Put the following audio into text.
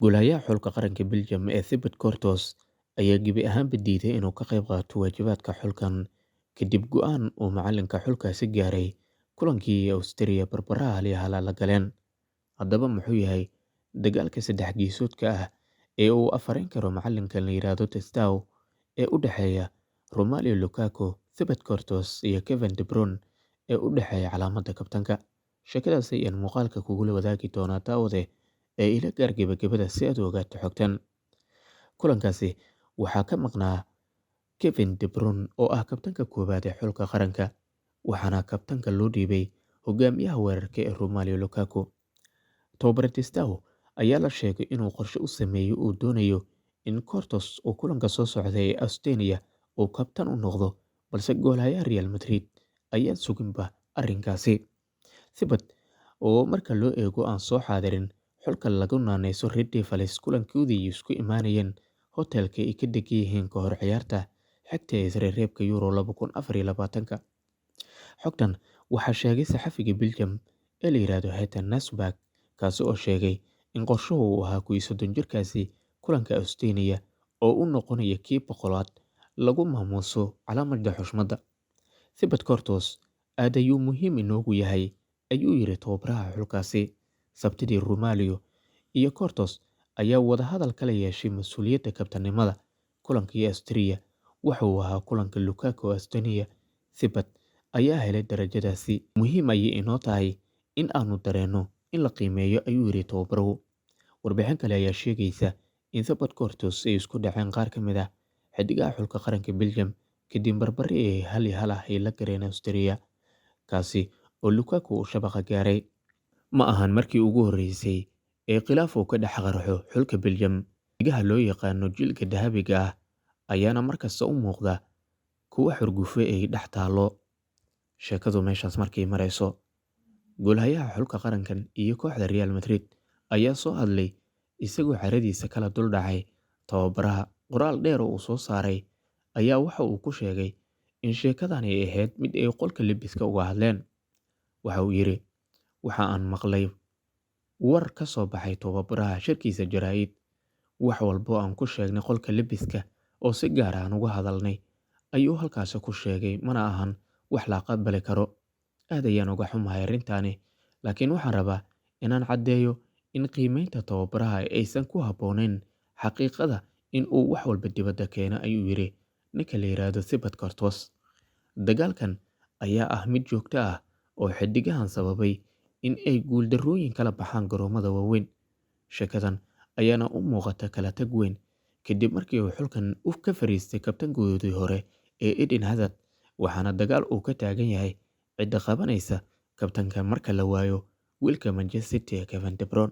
Golaha xulka qaranka Belgium ee Thibaut Courtois ayaa gebi ahaanba diiday inuu ka qayb qaato waajibaadka xulkan kadib go'aan uu macalinka xulkaasi gaaray kulankii Austria barbaraha hal iyo hal la galeen. Haddaba muxuu yahay dagaalka saddex geesoodka ah ee uu afarayn karo macalinka la yiraahdo Testao ee u dhexeeya Romelu Lukaku, Thibaut Courtois iyo Kevin De Bruyne ee u dhexeeya calaamadda kabtanka? Sheekadaas ayaan muuqaalka kugula wadaagi doonaa daawade ee ila gaar gabagabada si aad u ogaato xogtan. Kulankaasi waxaa ka maqnaa Kevin De Bruyne oo ah kabtanka koowaad ee xulka qaranka, waxaana kabtanka loo dhiibay hogaamiyaha weerarka ee Romelu Lukaku. Tababare Testao ayaa la sheegay inuu qorshe u sameeyay uu doonayo in Courtois uu kulanka soo socda ee Austria uu kabtan u noqdo, balse goolahayaha Real Madrid ayaan suginba arrinkaasi. Thibaut oo marka loo eego aan soo xaadirin xulka lagu naanayso Red Devils kulankoodii isku imaanayeen hotelka ay ka degan yihiin ka hor ciyaarta xigta ee isreebreebka Euro 2024. Xogtan waxaa sheegay saxafiga Belgium ee la yiraahdo Heather Nusberg, kaasi oo sheegay in qorshuhu uu ahaa kuwii 30 jirkaasi kulanka Austria oo u noqonaya kii boqolaad lagu maamuuso calaamadda xushmadda. Thibaut Courtois aad ayuu muhiim inoogu yahay, ayuu yiri tababaraha xulkaasi. Sabtidii Romelu iyo Courtois ayaa wadahadal kala yeeshay mas'uuliyadda kabtanimada. Kulankii Austria waxa uu ahaa kulanka Lukaku Austria. Thibaut ayaa helay darajadaasi. Muhiim ayay inoo tahay in aanu dareenno in la qiimeeyo, ayuu yiri tababaruhu. Warbixin kale ayaa sheegaysa in Thibaut Courtois ay isku dhaceen qaar ka mid ah xiddigaha xulka qaranka Belgium kadib barbari ay hal iyo hal ay la galeen Austria, kaasi oo Lukaku uu shabaqa gaaray. Ma ahan markii ugu horeysay ee khilaaf uu ka dhex qarxo xulka Belgium. Xidigaha loo yaqaano jiilka dahabiga ah ayaana markasta u muuqda kuwa xurgufo ay dhex taalo. Sheekadu meeshaas markay marayso, goolahayaha xulka qarankan iyo kooxda Real Madrid ayaa soo hadlay isagoo caradiisa kala dul dhacay tababaraha. Qoraal dheer oo uu soo saaray ayaa waxa uu ku sheegay in sheekadan ay ahayd mid ay qolka lebiska uga hadleen. Waxa uu yiri, waxa aan maqlay war ka soo baxay tababaraha shirkiisa jaraa'id. Wax walbo aan ku sheegnay qolka lebiska oo si gaar ah uga hadalnay ayuu halkaasi ku sheegay, mana ahan wax la aqbali karo. Aad ayaan uga xumahay arrintaani, laakiin waxaan rabaa inaan caddeeyo in qiimeynta tababaraha aysan ku habboonayn xaqiiqada in uu wax walba dibadda keeno, ayuu yiri ninka la yiraahdo Thibaut Courtois. Dagaalkan ayaa ah mid joogto ah oo xiddigahan sababay in ay guuldarrooyin kala baxaan garoomada waaweyn. Sheekadan ayaana u muuqata kala tag weyn kadib markii uu xulkan u ka fariistay kabtankoodii hore ee Eden Hazard, waxaana dagaal uu ka taagan yahay cidda qabanaysa kabtanka marka la waayo wiilka Manchester City ee Kevin De Bruyne.